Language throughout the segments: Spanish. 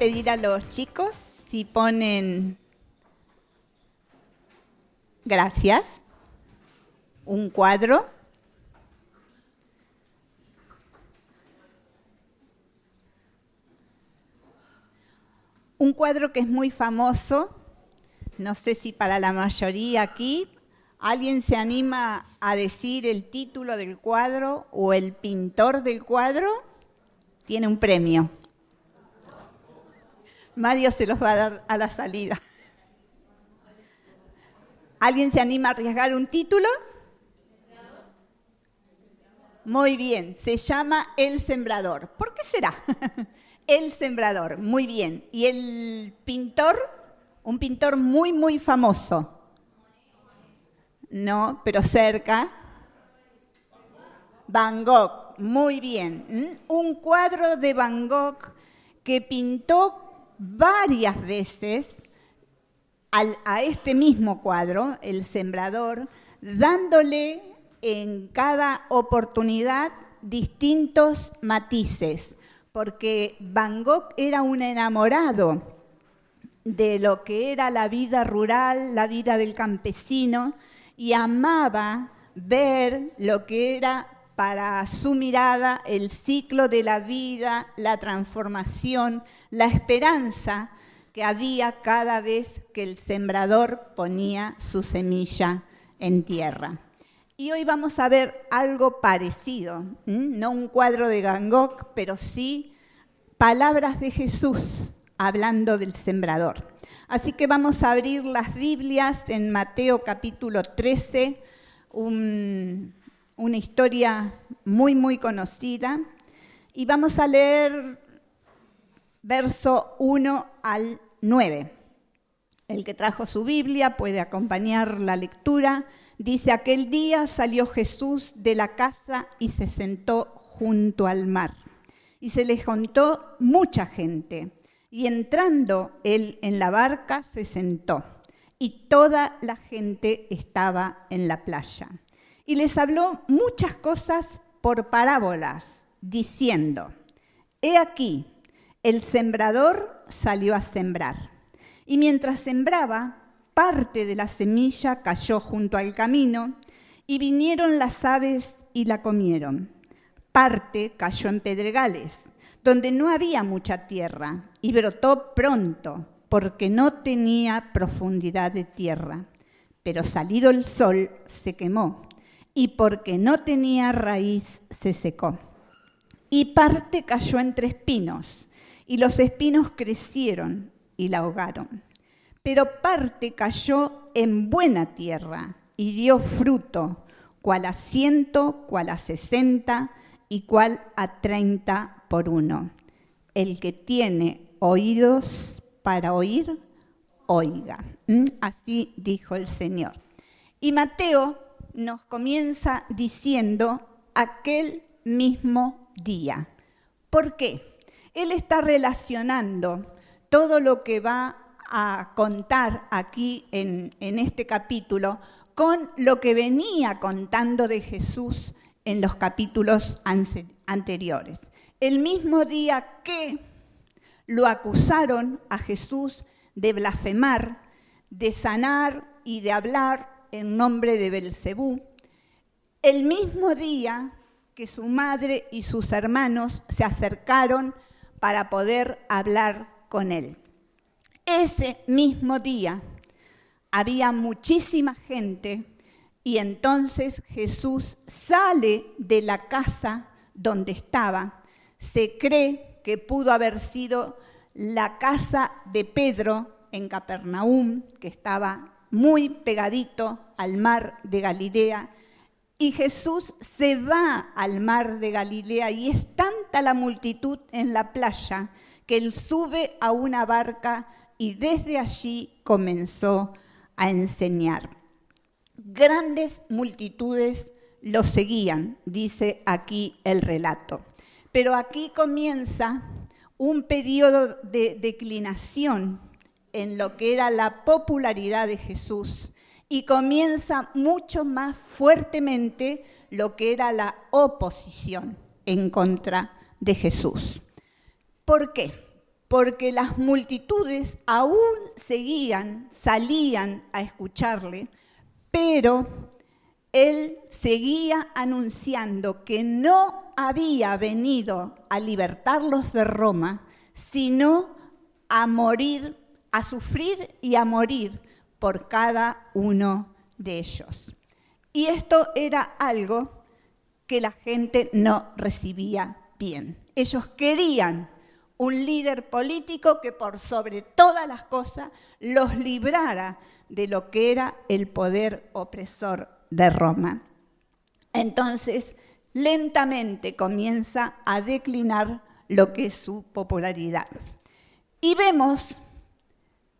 pedir a los chicos si ponen, gracias, un cuadro. Un cuadro que es muy famoso, no sé si para la mayoría aquí. ¿Alguien se anima a decir el título del cuadro o el pintor del cuadro? Tiene un premio. Mario se los va a dar a la salida. ¿Alguien se anima a arriesgar un título? Muy bien, se llama El Sembrador. ¿Por qué será? El Sembrador, muy bien. ¿Y el pintor? Un pintor muy, muy famoso. No, pero cerca. Van Gogh, muy bien. Un cuadro de Van Gogh que pintó varias veces a este mismo cuadro, El Sembrador, dándole en cada oportunidad distintos matices, porque Van Gogh era un enamorado de lo que era la vida rural, la vida del campesino, y amaba ver lo que era para su mirada el ciclo de la vida, la transformación, la esperanza que había cada vez que el sembrador ponía su semilla en tierra. Y hoy vamos a ver algo parecido, no un cuadro de Van Gogh, pero sí palabras de Jesús hablando del sembrador. Así que vamos a abrir las Biblias en Mateo capítulo 13, una historia muy, muy conocida, y vamos a leer verso 1 al 9. El que trajo su Biblia puede acompañar la lectura. Dice: aquel día salió Jesús de la casa y se sentó junto al mar. Y se le juntó mucha gente. Y entrando él en la barca, se sentó. Y toda la gente estaba en la playa. Y les habló muchas cosas por parábolas, diciendo: he aquí, el sembrador salió a sembrar. Y mientras sembraba, parte de la semilla cayó junto al camino, y vinieron las aves y la comieron. Parte cayó en pedregales, donde no había mucha tierra, y brotó pronto, porque no tenía profundidad de tierra. Pero salido el sol, se quemó, y porque no tenía raíz, se secó. Y parte cayó entre espinos, y los espinos crecieron y la ahogaron. Pero parte cayó en buena tierra, y dio fruto, cual a 100, cual a 60, y cual a 30 por uno. El que tiene oídos para oír, oiga. Así dijo el Señor. Y Mateo nos comienza diciendo aquel mismo día. ¿Por qué? Él está relacionando todo lo que va a contar aquí en este capítulo con lo que venía contando de Jesús en los capítulos anteriores. El mismo día que lo acusaron a Jesús de blasfemar, de sanar y de hablar en nombre de Belcebú. El mismo día que su madre y sus hermanos se acercaron para poder hablar con él. Ese mismo día había muchísima gente y entonces Jesús sale de la casa donde estaba. Se cree que pudo haber sido la casa de Pedro en Capernaum, que estaba muy pegadito al mar de Galilea. Y Jesús se va al mar de Galilea y es tanta la multitud en la playa que él sube a una barca y desde allí comenzó a enseñar. Grandes multitudes lo seguían, dice aquí el relato. Pero aquí comienza un periodo de declinación en lo que era la popularidad de Jesús y comienza mucho más fuertemente lo que era la oposición en contra de Jesús. ¿Por qué? porque las multitudes aún salían a escucharle, pero él seguía anunciando que no había venido a libertarlos de Roma, sino a morir, a sufrir y a morir por cada uno de ellos. Y esto era algo que la gente no recibía bien. Ellos querían un líder político que por sobre todas las cosas los librara de lo que era el poder opresor de Roma. Entonces, lentamente comienza a declinar lo que es su popularidad. Y vemos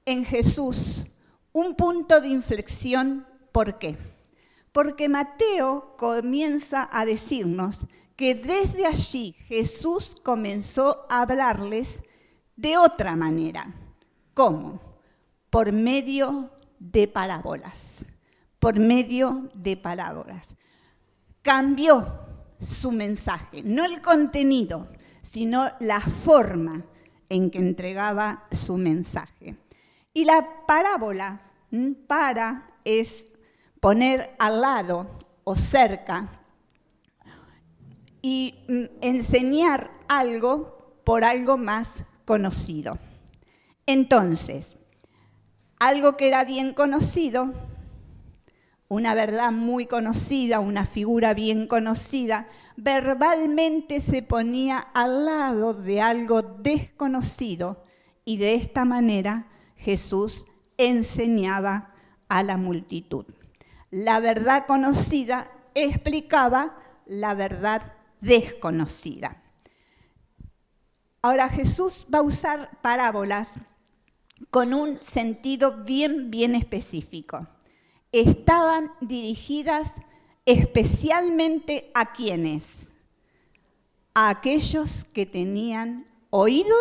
en Jesús un punto de inflexión. ¿Por qué? Porque Mateo comienza a decirnos que desde allí Jesús comenzó a hablarles de otra manera. ¿Cómo? Por medio de parábolas. Por medio de parábolas. Cambió su mensaje, no el contenido, sino la forma en que entregaba su mensaje. Y la parábola, es poner al lado o cerca y enseñar algo por algo más conocido. Entonces, algo que era bien conocido, una verdad muy conocida, una figura bien conocida, verbalmente se ponía al lado de algo desconocido y de esta manera Jesús enseñaba a la multitud. La verdad conocida explicaba la verdad desconocida. Ahora Jesús va a usar parábolas con un sentido bien específico. Estaban dirigidas especialmente ¿a quiénes? A aquellos que tenían oído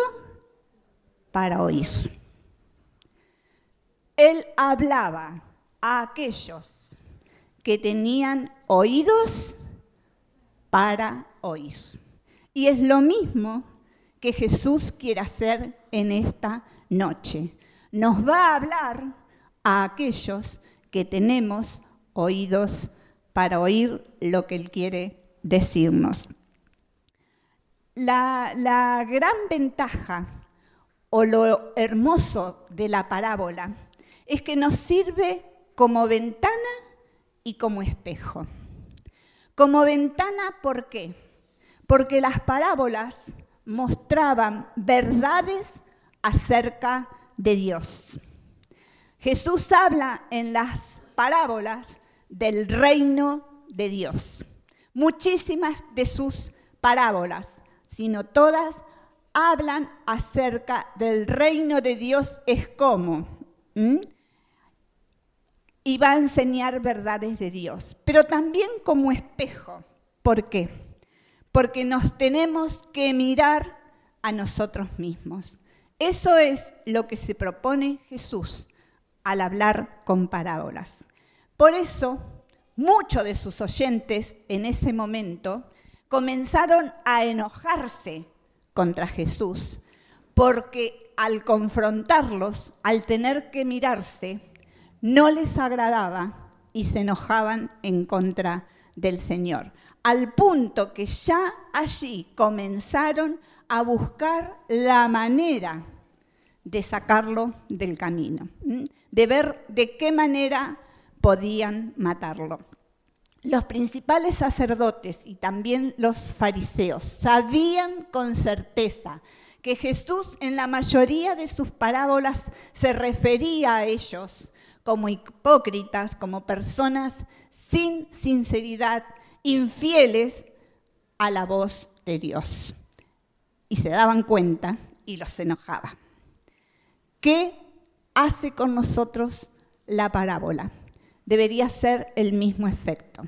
para oír. Él hablaba a aquellos que tenían oídos para oír. Y es lo mismo que Jesús quiere hacer en esta noche. Nos va a hablar a aquellos que tenemos oídos para oír lo que Él quiere decirnos. La gran ventaja o lo hermoso de la parábola es que nos sirve como ventana y como espejo. Como ventana, ¿por qué? Porque las parábolas mostraban verdades acerca de Dios. Jesús habla en las parábolas del reino de Dios. Muchísimas de sus parábolas, sino todas, hablan acerca del reino de Dios. Es como, y va a enseñar verdades de Dios, pero también como espejo. ¿Por qué? Porque nos tenemos que mirar a nosotros mismos. Eso es lo que se propone Jesús al hablar con parábolas. Por eso, muchos de sus oyentes en ese momento comenzaron a enojarse contra Jesús, porque al confrontarlos, al tener que mirarse, no les agradaba y se enojaban en contra del Señor, al punto que ya allí comenzaron a buscar la manera de sacarlo del camino, de ver de qué manera podían matarlo. Los principales sacerdotes y también los fariseos sabían con certeza que Jesús en la mayoría de sus parábolas se refería a ellos como hipócritas, como personas sin sinceridad, infieles a la voz de Dios. Y se daban cuenta y los enojaba. ¿Qué hace con nosotros la parábola? Debería ser el mismo efecto.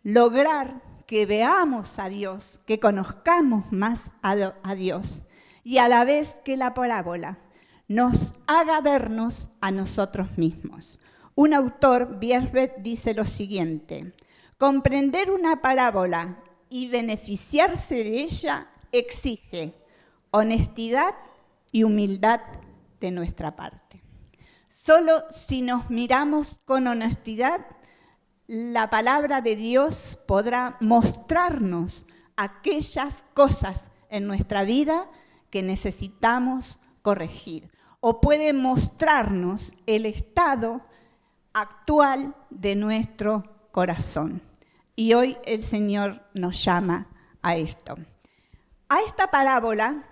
Lograr que veamos a Dios, que conozcamos más a Dios y a la vez que la parábola nos haga vernos a nosotros mismos. Un autor, Biersbeth, dice lo siguiente: comprender una parábola y beneficiarse de ella exige honestidad y humildad de nuestra parte. Solo si nos miramos con honestidad, la palabra de Dios podrá mostrarnos aquellas cosas en nuestra vida que necesitamos corregir, o puede mostrarnos el estado actual de nuestro corazón. Y hoy el Señor nos llama a esto. A esta parábola,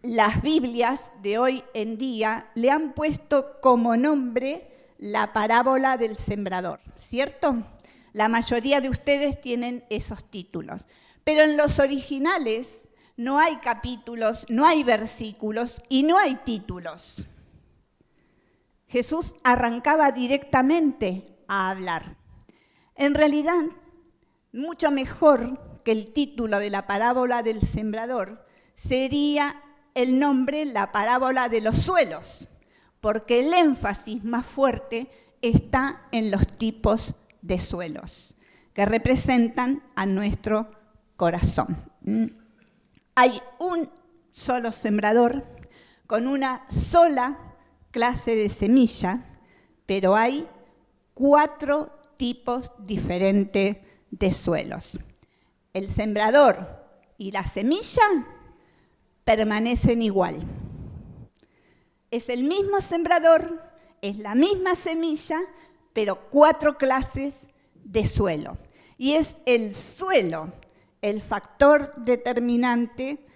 las Biblias de hoy en día le han puesto como nombre la parábola del sembrador, ¿cierto? La mayoría de ustedes tienen esos títulos. Pero en los originales no hay capítulos, no hay versículos y no hay títulos. Jesús arrancaba directamente a hablar. En realidad, mucho mejor que el título de la parábola del sembrador sería el nombre, la parábola de los suelos, porque el énfasis más fuerte está en los tipos de suelos que representan a nuestro corazón. Hay un solo sembrador con una sola clase de semilla, pero hay 4 tipos diferentes de suelos. El sembrador y la semilla permanecen igual. Es el mismo sembrador, es la misma semilla, pero 4 clases de suelo. Y es el suelo el factor determinante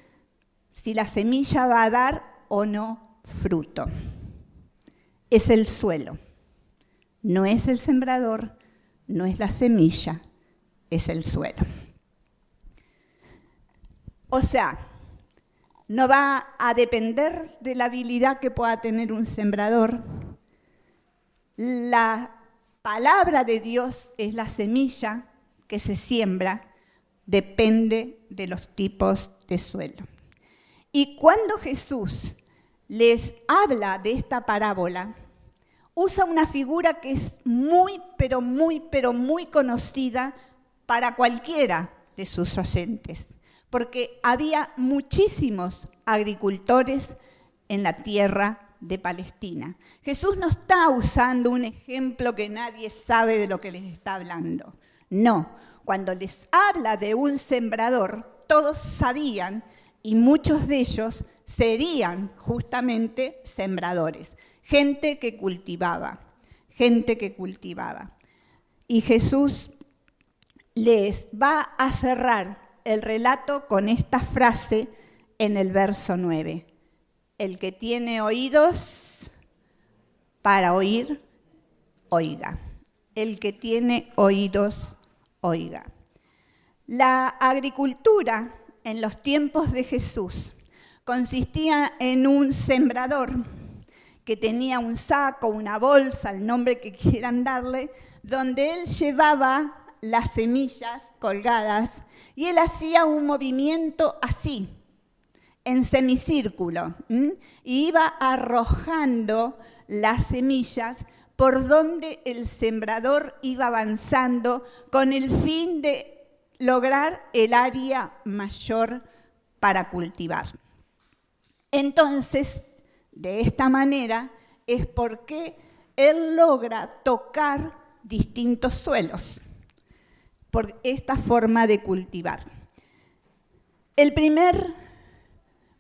si la semilla va a dar o no fruto. Es el suelo. No es el sembrador, no es la semilla, es el suelo. O sea, no va a depender de la habilidad que pueda tener un sembrador. La palabra de Dios es la semilla que se siembra, depende de los tipos de suelo. Y cuando Jesús les habla de esta parábola, usa una figura que es muy conocida para cualquiera de sus oyentes, porque había muchísimos agricultores en la tierra de Palestina. Jesús no está usando un ejemplo que nadie sabe de lo que les está hablando. No, cuando les habla de un sembrador, todos sabían y muchos de ellos serían justamente sembradores, gente que cultivaba. Y Jesús les va a cerrar el relato con esta frase en el verso 9. El que tiene oídos para oír, oiga. El que tiene oídos, oiga. La agricultura en los tiempos de Jesús consistía en un sembrador que tenía un saco, una bolsa, el nombre que quieran darle, donde él llevaba las semillas colgadas y él hacía un movimiento así, en semicírculo, y iba arrojando las semillas por donde el sembrador iba avanzando con el fin de lograr el área mayor para cultivar. Entonces, de esta manera es porque él logra tocar distintos suelos por esta forma de cultivar. El primer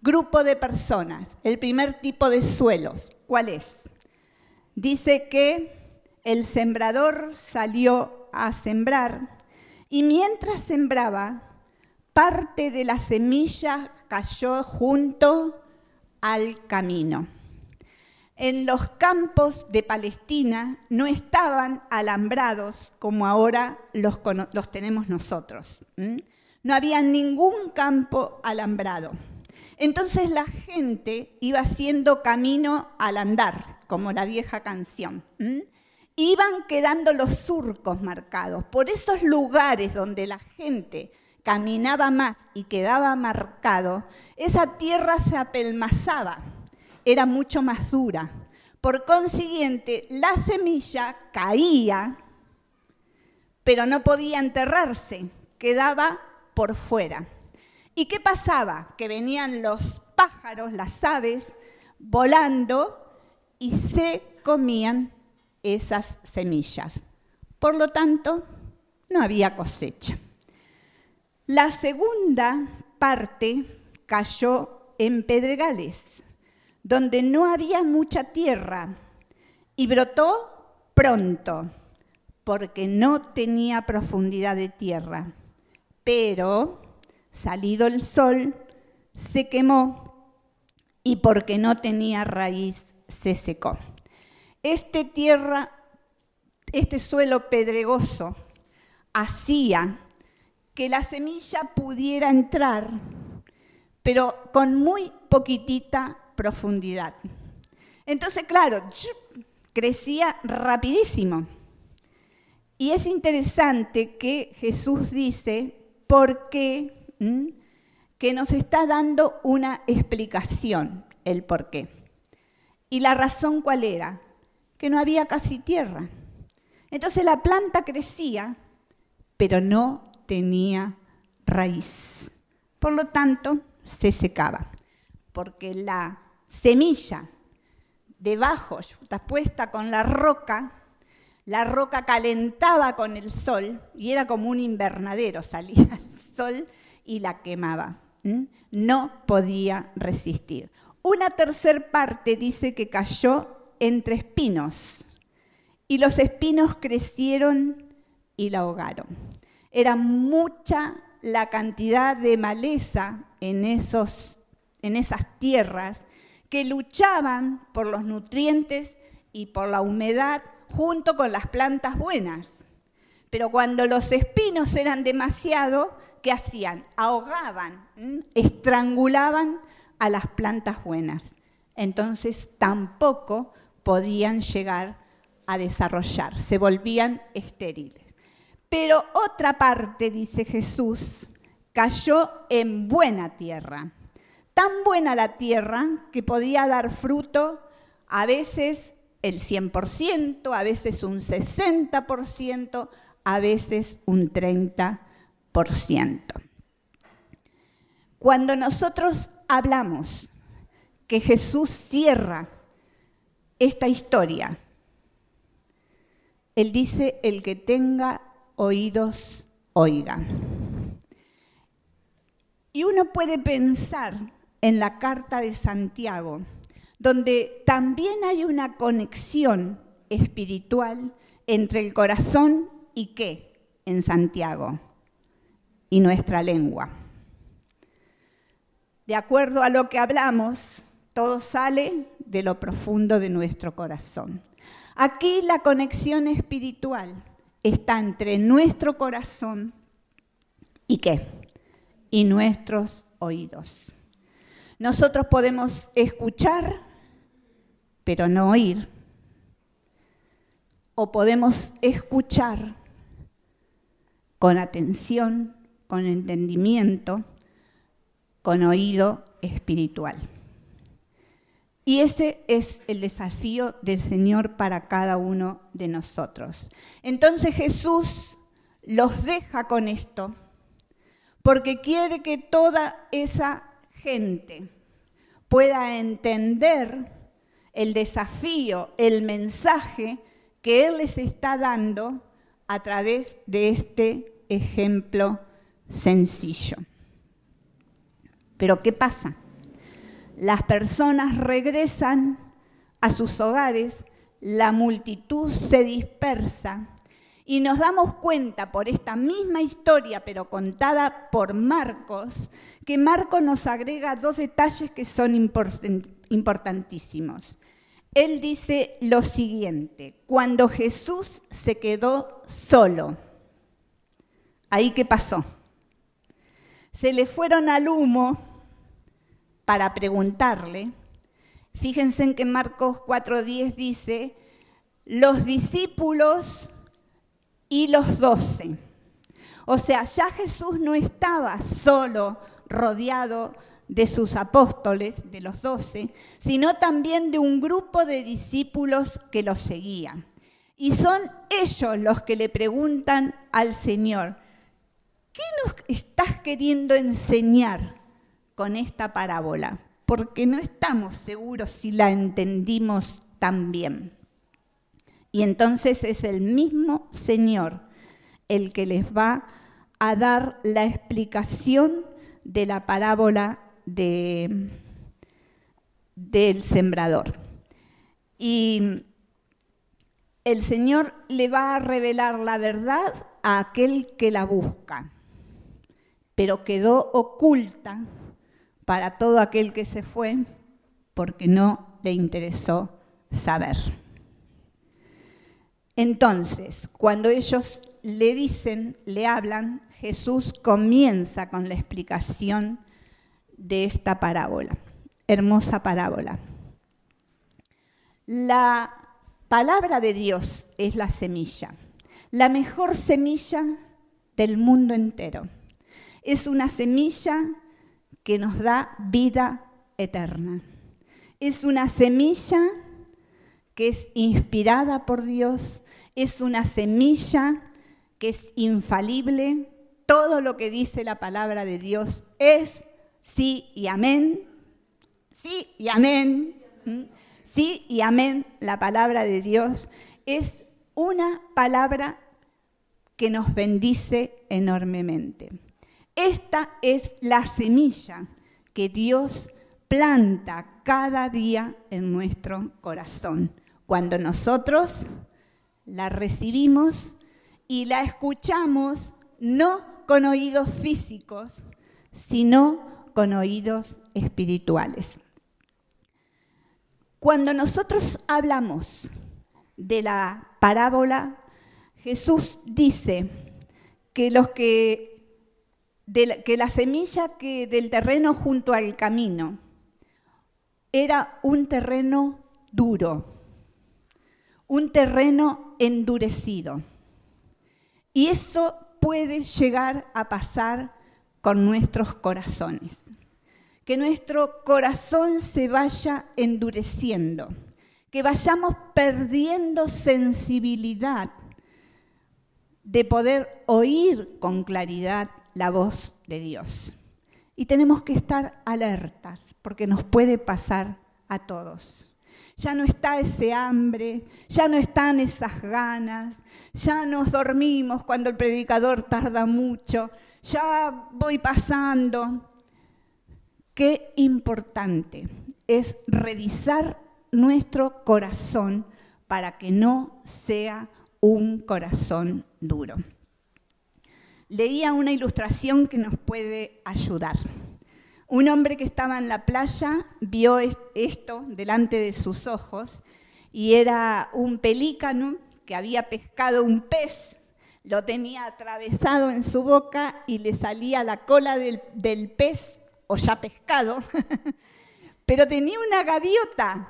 grupo de personas, el primer tipo de suelos, ¿cuál es? Dice que el sembrador salió a sembrar y mientras sembraba, parte de la semilla cayó junto al camino. En los campos de Palestina no estaban alambrados como ahora los tenemos nosotros. No había ningún campo alambrado. Entonces la gente iba haciendo camino al andar, como la vieja canción. Iban quedando los surcos marcados. Por esos lugares donde la gente caminaba más y quedaba marcado, esa tierra se apelmazaba, era mucho más dura. Por consiguiente, la semilla caía, pero no podía enterrarse, quedaba por fuera. ¿Y qué pasaba? Que venían los pájaros, las aves, volando y se comían esas semillas. Por lo tanto, no había cosecha. La segunda parte cayó en pedregales, donde no había mucha tierra, y brotó pronto, porque no tenía profundidad de tierra. Pero, salido el sol, se quemó, y porque no tenía raíz, se secó. Este suelo pedregoso hacía que la semilla pudiera entrar, pero con muy poquitita profundidad. Entonces, claro, crecía rapidísimo. Y es interesante que Jesús dice por qué, que nos está dando una explicación, el por qué. ¿Y la razón cuál era? Que no había casi tierra. Entonces la planta crecía, pero no tenía raíz. Por lo tanto, se secaba. Porque la semilla debajo, está puesta con la roca calentaba con el sol y era como un invernadero, salía el sol y la quemaba. No podía resistir. Una tercera parte dice que cayó entre espinos y los espinos crecieron y la ahogaron. Era mucha la cantidad de maleza en esas tierras que luchaban por los nutrientes y por la humedad junto con las plantas buenas. Pero cuando los espinos eran demasiado, ¿qué hacían? Ahogaban, estrangulaban a las plantas buenas. Entonces tampoco podían llegar a desarrollar, se volvían estériles. Pero otra parte, dice Jesús, cayó en buena tierra. Tan buena la tierra que podía dar fruto a veces el 100%, a veces un 60%, a veces un 30%. Cuando nosotros hablamos que Jesús cierra esta historia, Él dice, el que tenga oídos, oiga. Y uno puede pensar en la carta de Santiago, donde también hay una conexión espiritual entre el corazón y ¿qué? En Santiago, y nuestra lengua. De acuerdo a lo que hablamos, todo sale de lo profundo de nuestro corazón. Aquí la conexión espiritual está entre nuestro corazón y ¿qué? Y nuestros oídos. Nosotros podemos escuchar, pero no oír. O podemos escuchar con atención, con entendimiento, con oído espiritual. Y ese es el desafío del Señor para cada uno de nosotros. Entonces Jesús los deja con esto, porque quiere que toda esa gente pueda entender el desafío, el mensaje que Él les está dando a través de este ejemplo sencillo. Pero ¿qué pasa? Las personas regresan a sus hogares, la multitud se dispersa y nos damos cuenta por esta misma historia, pero contada por Marcos, que Marcos nos agrega dos detalles que son importantísimos. Él dice lo siguiente: cuando Jesús se quedó solo, ¿ahí qué pasó? Se le fueron al humo para preguntarle. Fíjense en que Marcos 4:10 dice, los discípulos y los 12. O sea, ya Jesús no estaba solo rodeado de sus apóstoles, de los 12, sino también de un grupo de discípulos que los seguían. Y son ellos los que le preguntan al Señor, ¿qué nos estás queriendo enseñar con esta parábola? porque no estamos seguros si la entendimos tan bien. Y entonces es el mismo Señor el que les va a dar la explicación de la parábola del sembrador. Y el Señor le va a revelar la verdad a aquel que la busca, pero quedó oculta para todo aquel que se fue porque no le interesó saber. Entonces, cuando ellos le dicen, le hablan, Jesús comienza con la explicación de esta parábola, hermosa parábola. La palabra de Dios es la semilla, la mejor semilla del mundo entero. Es una semilla que nos da vida eterna. Es una semilla que es inspirada por Dios, es una semilla que es infalible. Todo lo que dice la palabra de Dios es sí y amén, sí y amén, sí y amén. La palabra de Dios es una palabra que nos bendice enormemente. Esta es la semilla que Dios planta cada día en nuestro corazón, cuando nosotros la recibimos y la escuchamos no con oídos físicos, sino con oídos espirituales. Cuando nosotros hablamos de la parábola, Jesús dice que la semilla que del terreno junto al camino era un terreno duro, un terreno endurecido. Y eso puede llegar a pasar con nuestros corazones. Que nuestro corazón se vaya endureciendo, que vayamos perdiendo sensibilidad de poder oír con claridad la voz de Dios. Y tenemos que estar alertas, porque nos puede pasar a todos. Ya no está ese hambre, ya no están esas ganas, ya nos dormimos cuando el predicador tarda mucho, ya voy pasando. Qué importante es revisar nuestro corazón para que no sea un corazón duro. Leía una ilustración que nos puede ayudar. Un hombre que estaba en la playa vio esto delante de sus ojos y era un pelícano que había pescado un pez, lo tenía atravesado en su boca y le salía la cola del pez, o ya pescado, pero tenía una gaviota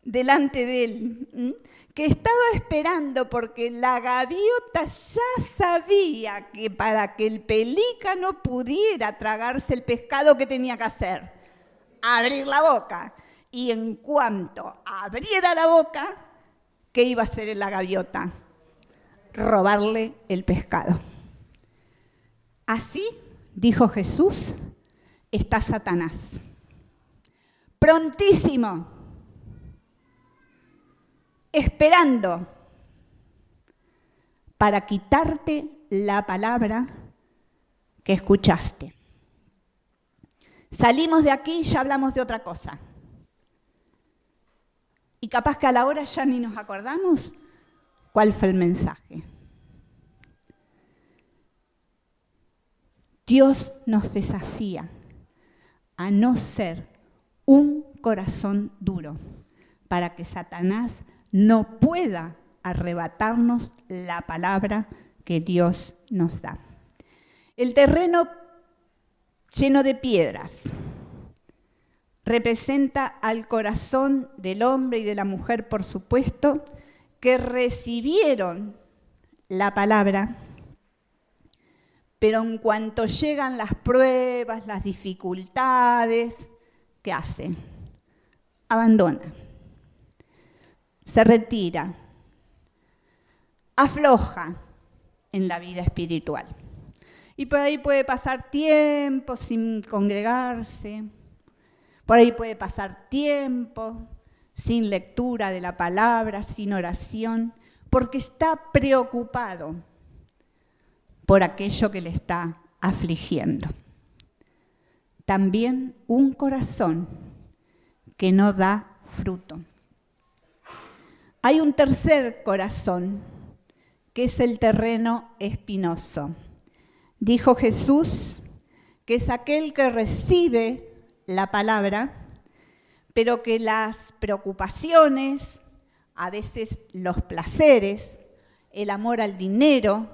delante de él, que estaba esperando porque la gaviota ya sabía que para que el pelícano pudiera tragarse el pescado, ¿qué tenía que hacer? Abrir la boca. Y en cuanto abriera la boca, ¿qué iba a hacer la gaviota? Robarle el pescado. Así, dijo Jesús, está Satanás. Prontísimo, esperando para quitarte la palabra que escuchaste. Salimos de aquí y ya hablamos de otra cosa. Y capaz que a la hora ya ni nos acordamos cuál fue el mensaje. Dios nos desafía a no ser un corazón duro para que Satanás no pueda arrebatarnos la palabra que Dios nos da. El terreno lleno de piedras representa al corazón del hombre y de la mujer, por supuesto, que recibieron la palabra, pero en cuanto llegan las pruebas, las dificultades, ¿qué hace? Abandona, se retira, afloja en la vida espiritual. Y por ahí puede pasar tiempo sin congregarse, Por ahí puede pasar tiempo sin lectura de la palabra, sin oración, porque está preocupado por aquello que le está afligiendo. También un corazón que no da fruto. Hay un tercer corazón, que es el terreno espinoso. Dijo Jesús que es aquel que recibe la palabra, pero que las preocupaciones, a veces los placeres, el amor al dinero,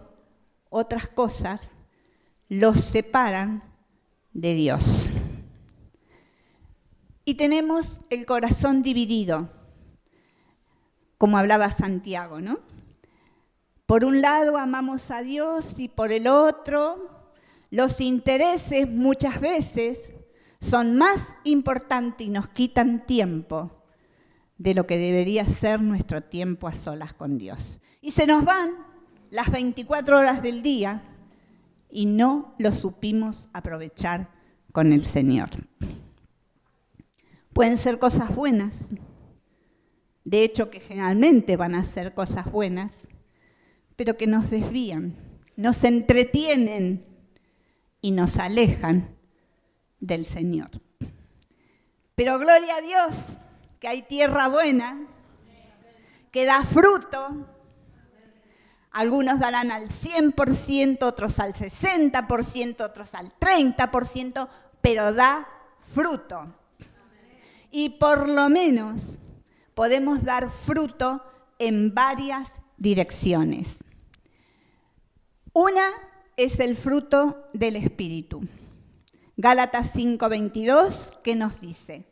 otras cosas, los separan de Dios. Y tenemos el corazón dividido, como hablaba Santiago, ¿no? Por un lado amamos a Dios y por el otro los intereses muchas veces son más importantes y nos quitan tiempo de lo que debería ser nuestro tiempo a solas con Dios. Y se nos van las 24 horas del día y no lo supimos aprovechar con el Señor. Pueden ser cosas buenas, de hecho que generalmente van a ser cosas buenas, pero que nos desvían, nos entretienen y nos alejan del Señor. Pero gloria a Dios que hay tierra buena, que da fruto. Algunos darán al 100%, otros al 60%, otros al 30%, pero da fruto. Y por lo menos podemos dar fruto en varias direcciones. Una es el fruto del Espíritu. Gálatas 5:22, que nos dice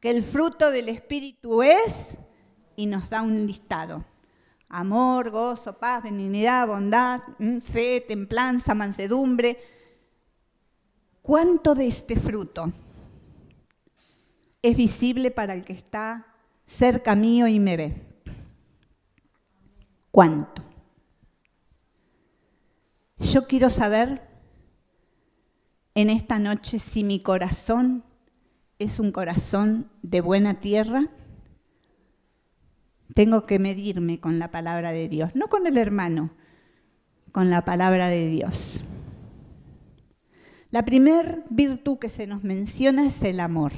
que el fruto del Espíritu es, y nos da un listado: amor, gozo, paz, benignidad, bondad, fe, templanza, mansedumbre. ¿Cuánto de este fruto es visible para el que está cerca mío y me ve? ¿Cuánto? Yo quiero saber en esta noche si mi corazón es un corazón de buena tierra. Tengo que medirme con la palabra de Dios, no con el hermano, con la palabra de Dios. La primer virtud que se nos menciona es el amor.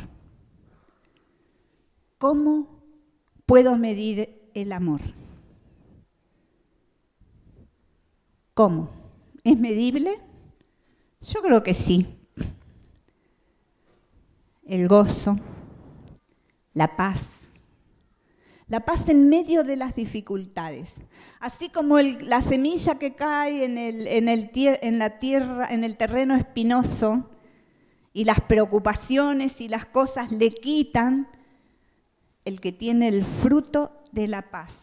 ¿Cómo puedo medir el amor? ¿Cómo? ¿Es medible? Yo creo que sí. El gozo, la paz en medio de las dificultades. Así como la semilla que cae en la tierra, en el terreno espinoso, y las preocupaciones y las cosas le quitan, el que tiene el fruto de la paz,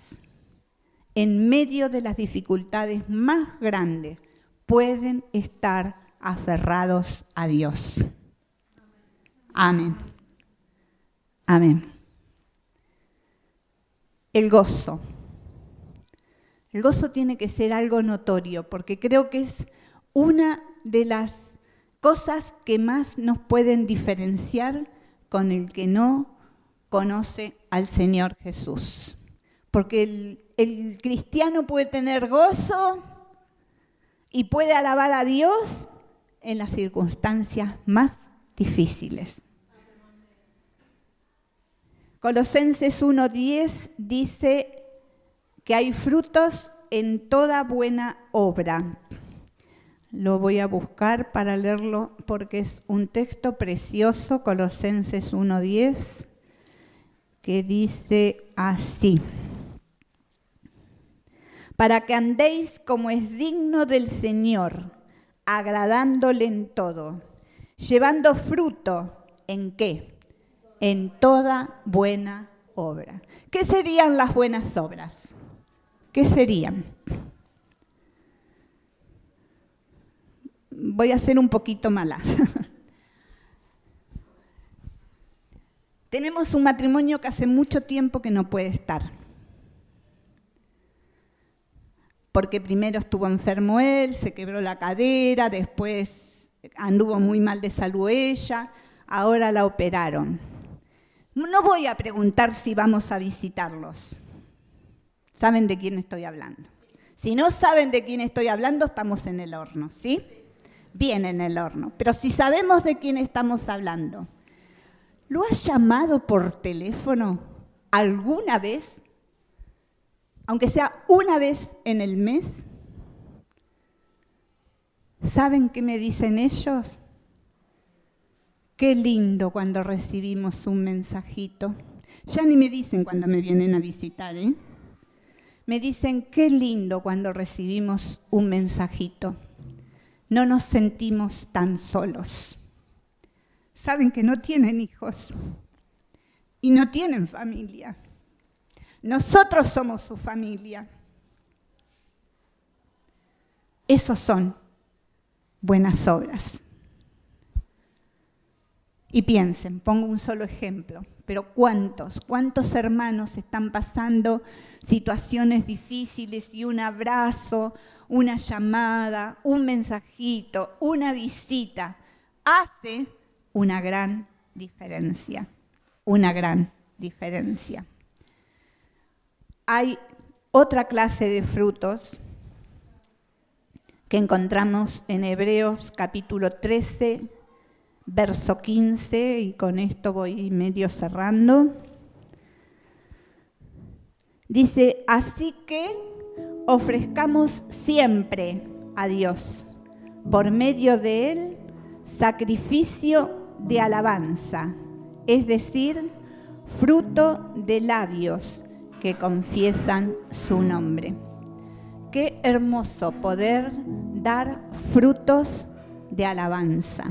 en medio de las dificultades más grandes, pueden estar aferrados a Dios. Amén. Amén. El gozo. El gozo tiene que ser algo notorio, porque creo que es una de las cosas que más nos pueden diferenciar con el que no conoce al Señor Jesús. Porque el cristiano puede tener gozo y puede alabar a Dios en las circunstancias más difíciles. Colosenses 1:10 dice que hay frutos en toda buena obra. Lo voy a buscar para leerlo porque es un texto precioso, Colosenses 1:10, que dice así: para que andéis como es digno del Señor, agradándole en todo, llevando fruto, ¿en qué? En toda buena obra. ¿Qué serían las buenas obras? ¿Qué serían? Voy a ser un poquito mala. Tenemos un matrimonio que hace mucho tiempo que no puede estar. Porque primero estuvo enfermo él, se quebró la cadera, después anduvo muy mal de salud ella, ahora la operaron. No voy a preguntar si vamos a visitarlos. ¿Saben de quién estoy hablando? Si no saben de quién estoy hablando, estamos en el horno, ¿sí? Bien en el horno. Pero si sabemos de quién estamos hablando, ¿lo has llamado por teléfono alguna vez? Aunque sea una vez en el mes. ¿Saben qué me dicen ellos? Qué lindo cuando recibimos un mensajito. Ya ni me dicen cuando me vienen a visitar, ¿eh? Me dicen, qué lindo cuando recibimos un mensajito. No nos sentimos tan solos. Saben que no tienen hijos y no tienen familia. Nosotros somos su familia. Esos son buenas obras. Y piensen, pongo un solo ejemplo, pero ¿cuántos hermanos están pasando situaciones difíciles y un abrazo, una llamada, un mensajito, una visita hace una gran diferencia? Una gran diferencia. Hay otra clase de frutos que encontramos en Hebreos capítulo 13, verso 15, y con esto voy medio cerrando. Dice, así que ofrezcamos siempre a Dios, por medio de Él, sacrificio de alabanza, es decir, fruto de labios que confiesan su nombre. Qué hermoso poder dar frutos de alabanza,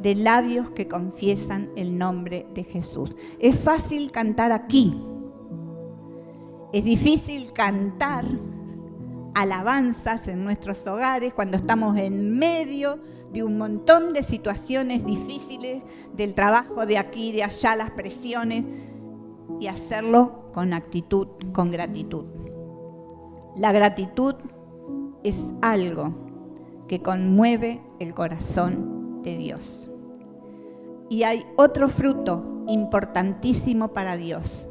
de labios que confiesan el nombre de Jesús. Es fácil cantar aquí. Es difícil cantar alabanzas en nuestros hogares cuando estamos en medio de un montón de situaciones difíciles, del trabajo de aquí y de allá, las presiones, y hacerlo con actitud, con gratitud. La gratitud es algo que conmueve el corazón de Dios. Y hay otro fruto importantísimo para Dios,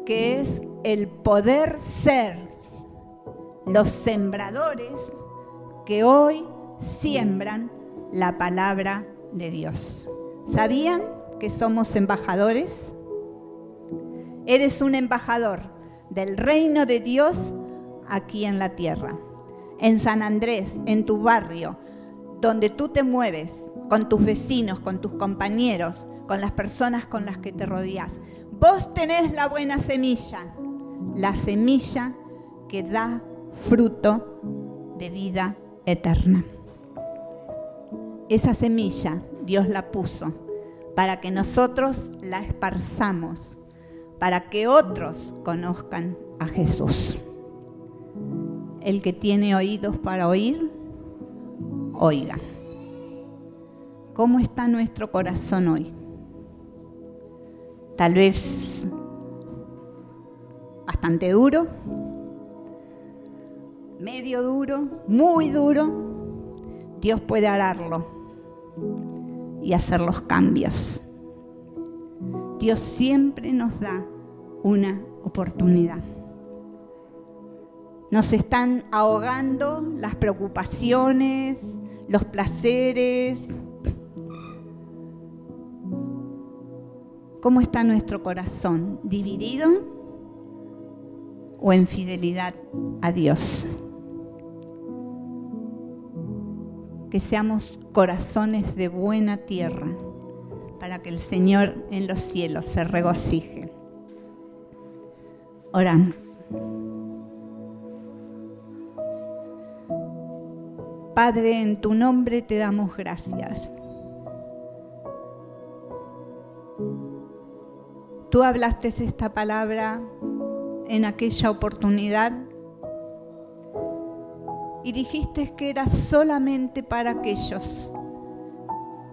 que es el poder ser los sembradores que hoy siembran la palabra de Dios. ¿Sabían que somos embajadores? Eres un embajador del reino de Dios aquí en la tierra. En San Andrés, en tu barrio, donde tú te mueves, con tus vecinos, con tus compañeros, con las personas con las que te rodeas. Vos tenés la buena semilla, la semilla que da fruto de vida eterna. Esa semilla Dios la puso para que nosotros la esparzamos, para que otros conozcan a Jesús. El que tiene oídos para oír, oiga. ¿Cómo está nuestro corazón hoy? Tal vez bastante duro, medio duro, muy duro. Dios puede ararlo y hacer los cambios. Dios siempre nos da una oportunidad. Nos están ahogando las preocupaciones, los placeres. ¿Cómo está nuestro corazón? ¿Dividido o en fidelidad a Dios? Que seamos corazones de buena tierra, para que el Señor en los cielos se regocije. Oramos. Padre, en tu nombre te damos gracias. Tú hablaste esta palabra en aquella oportunidad y dijiste que era solamente para aquellos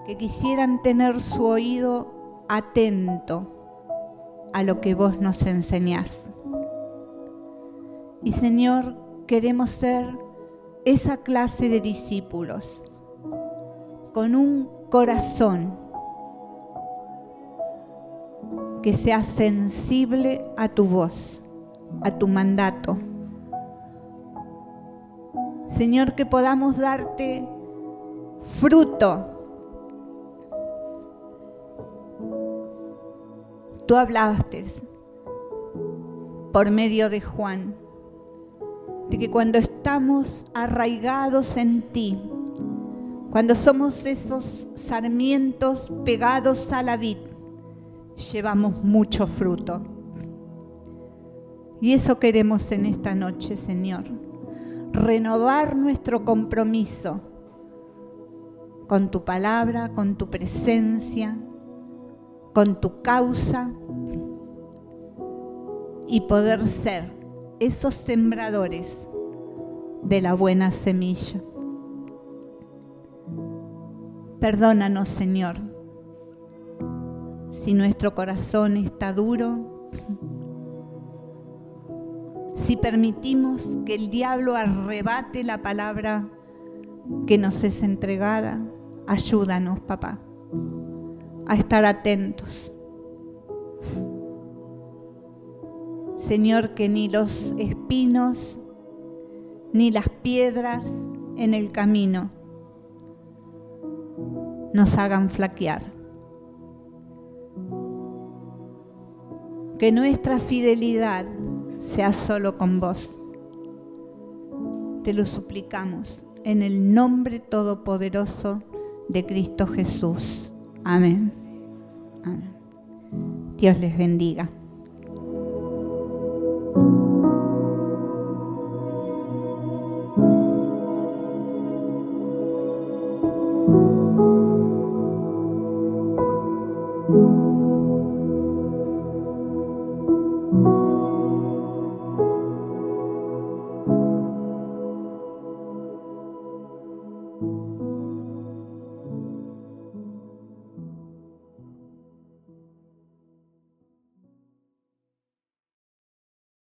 que quisieran tener su oído atento a lo que vos nos enseñás. Y Señor, queremos ser esa clase de discípulos con un corazón que sea sensible a tu voz, a tu mandato. Señor, que podamos darte fruto. Tú hablaste por medio de Juan, de que cuando estamos arraigados en ti, cuando somos esos sarmientos pegados a la vid, llevamos mucho fruto. Y eso queremos en esta noche, Señor. Renovar nuestro compromiso con tu palabra, con tu presencia, con tu causa, y poder ser esos sembradores de la buena semilla. Perdónanos, Señor, si nuestro corazón está duro, si permitimos que el diablo arrebate la palabra que nos es entregada. Ayúdanos, papá, a estar atentos. Señor, que ni los espinos ni las piedras en el camino nos hagan flaquear. Que nuestra fidelidad sea solo con vos. Te lo suplicamos en el nombre todopoderoso de Cristo Jesús. Amén. Amén. Dios les bendiga.